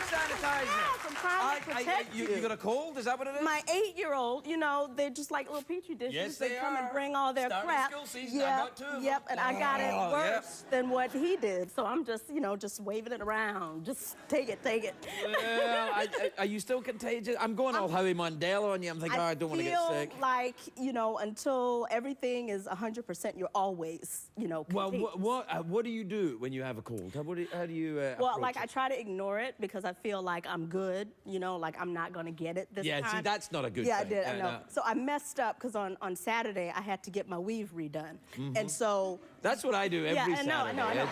sanitizer. Yes, I'm trying to protect you. You got a cold? Is that what it is? My 8-year-old, you know, they're just like little petri dishes. Yes, they come and bring all their Starting crap. school season, I got two of them. Yep, and I got it worse Yep. than what he did. So I'm just, you know, just waving it around. Just take it, take it. Well, are you still contagious? I'm going all Howie Mandela on you. I'm thinking, oh, I don't want to get sick. I feel like, you know, until everything is 100%, you're always, you know, contagious. Well, what do you do when you have a cold? How do you Well, like, it? I try to ignore it because I feel like I'm good, you know, like I'm not going to get it this time. Yeah, see, that's not a good thing. thing. Yeah, I did, I know. So I messed up because on Saturday, I had to get my weave redone. And so... That's what I do every Saturday. I know.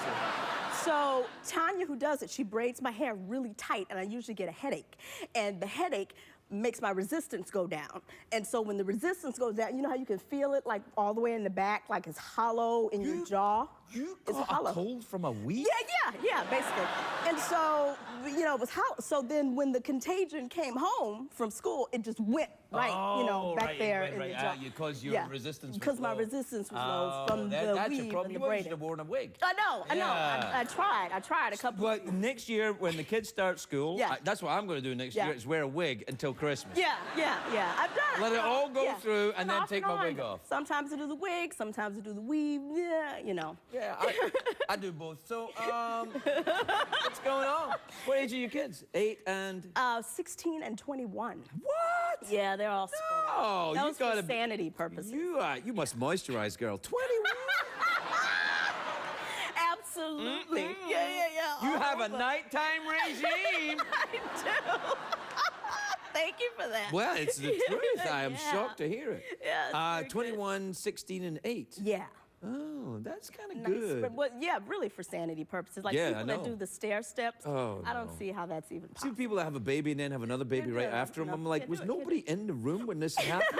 So Tanya, who does it, she braids my hair really tight, and I usually get a headache. And the headache makes my resistance go down. And so when the resistance goes down, you know how you can feel it, like, all the way in the back, like it's hollow in your jaw? You got a cold from a week? Yeah, basically. And so, you know, it was hollow. So then when the contagion came home from school, it just went back there in the jaw. Because your resistance was low. Because my resistance was low from the weave your problem. and the You braiding. should have worn a wig. I know. I tried a couple But next year, when the kids start school, that's what I'm going to do next year, is wear a wig until Christmas. Yeah. I've done it. Let it all go through and then take my wig off. Sometimes I do the wig, sometimes I do the weave, you know. Yeah, I do both. So, what's going on? What age are your kids? 8 and... 16 and 21. What? Yeah, they're all spread out. Oh, that was for sanity purposes. You must moisturize, girl. 21? Absolutely. Yeah. You have a nighttime regime. I do. Thank you for that. Well, it's the truth. I am shocked to hear it. Yeah, 21, 16, and 8. Yeah. Oh, that's kind of nice. good. Well, yeah, really for sanity purposes. Like people that do the stair steps, I don't see how that's even possible. See people that have a baby and then have another baby right after them. I'm like, was nobody in the room when this happened?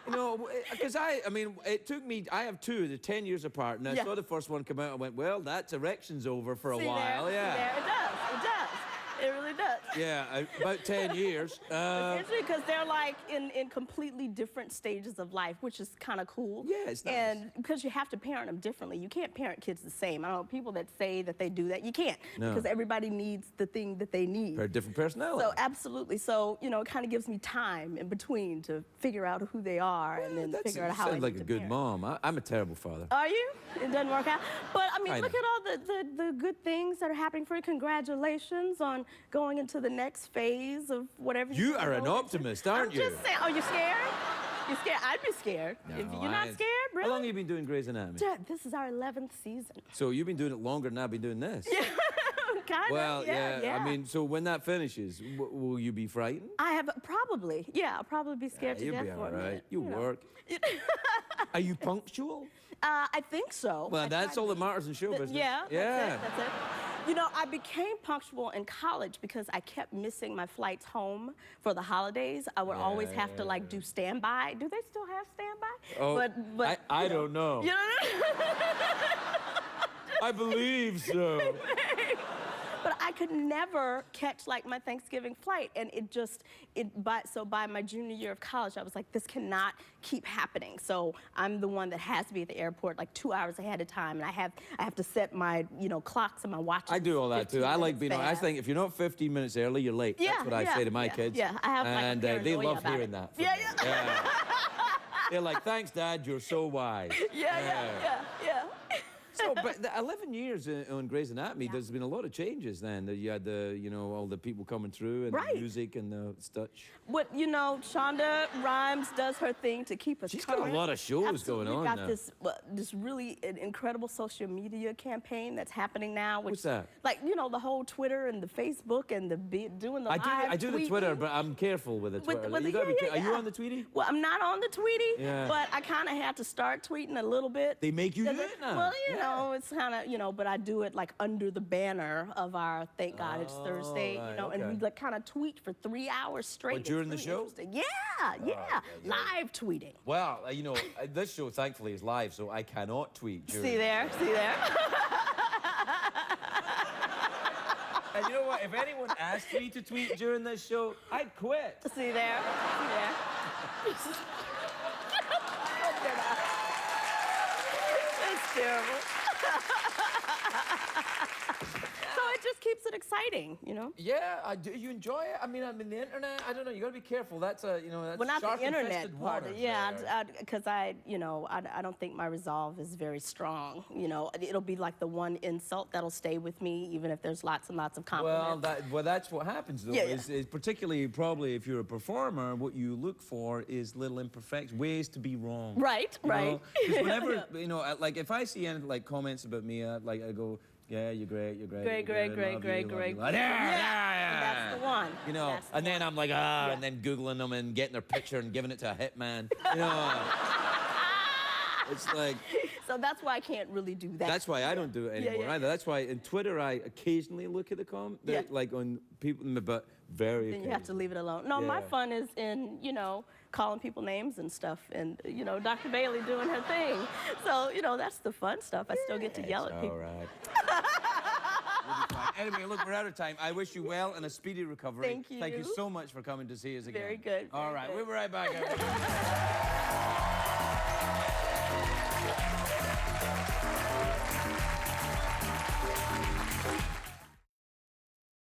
You know, because I mean, it took me, I have two, they're 10 years apart, and I saw the first one come out and went, well, that's erection's over for a while. There, it does. It really does. Yeah, about 10 years. It's interesting because they're like in completely different stages of life, which is kind of cool. Yeah, it's nice. And because you have to parent them differently. You can't parent kids the same. I don't know, people that say that they do that, you can't. No. Because everybody needs the thing that they need. Very different personality. So, absolutely. So, you know, it kind of gives me time in between to figure out who they are and then figure out how I need to parent. Sounds like a good mom. I'm a terrible father. Are you? It doesn't work out? But, I mean, look at all the good things that are happening for you. Congratulations on going into the next phase of whatever you are an optimist, aren't you? I'm just saying. Oh, you're scared? You're scared? I'd be scared. No, if you're not scared, really? How long have you been doing Grey's Anatomy? This is our 11th season. So you've been doing it longer than I've been doing this? Yeah, kind of. Well, yeah. I mean, so when that finishes, will you be frightened? I have probably. Yeah, I'll probably be scared to death for a minute. You'll be all right. You work. Are you punctual? I think so. Well, that's all that matters in show business. Yeah. That's it. You know, I became punctual in college because I kept missing my flights home for the holidays. I would always have to, like, do standby. Do they still have standby? Oh, but I don't know. You know? I believe so. But I could never catch, like, my Thanksgiving flight, and so by my junior year of college, I was like, this cannot keep happening. So I'm the one that has to be at the airport like 2 hours ahead of time, and I have to set my, you know, clocks and my watches. I do all that too. I like being. I think if you're not 15 minutes early, you're late. That's what I say to my kids. Yeah, I have, and like, they love about hearing that. Yeah. They're like, thanks, Dad. You're so wise. Yeah. So, but the 11 years on Grey's Anatomy, there's been a lot of changes then. You had all the people coming through and the music and the such. But, you know, Shonda Rhimes does her thing to keep us She's current. got a lot of shows going on We've got now. this really incredible social media campaign that's happening now. What's that? Like, you know, the whole Twitter and the Facebook and doing the live I do the Twitter, but I'm careful with the Twitter. Are you on the Tweety? Well, I'm not on the Tweety, but I kind of had to start tweeting a little bit. They make you do it now? Well, you know, it's kind of, you know, but I do it like under the banner of our Thank God It's Thursday, you know, and we like kind of tweet for 3 hours straight. During the show? Yeah, live tweeting. Well, you know, this show thankfully is live, so I cannot tweet during. See there. And you know what? If anyone asked me to tweet during this show, I'd quit. See there. It's terrible. So it just keeps it exciting, you know? Yeah, I do. You enjoy it? I mean, the internet, I don't know. You got to be careful. That's a, you know, that's Well, not the shark-infested internet part. waters Yeah, there. because you know, I don't think my resolve is very strong. You know, it'll be like the one insult that'll stay with me, even if there's lots and lots of compliments. Well, that's what happens, though, Yeah, is particularly probably if you're a performer, what you look for is little imperfections, ways to be wrong. Right, right. Because whenever, you know, like if I see any like comments about me, like I go, yeah, you're great, you're great. Great, you're great, love great, you, love great, you, great. yeah. That's the one. You know, That's the and then one. I'm like, and then Googling them and getting their picture and giving it to a hitman. You know, it's like. So that's why I can't really do that. That's why I don't do it anymore either. That's why in Twitter I occasionally look at the like on people, but very. Then you have to leave it alone. No, my fun is in, you know, calling people names and stuff, and you know, Dr. Bailey doing her thing. So you know, that's the fun stuff. I still get to yell at people. All right. We'll be fine. Anyway, look, we're out of time. I wish you well and a speedy recovery. Thank you. Thank you so much for coming to see us again. Very good. All right, we'll be right back. Everybody.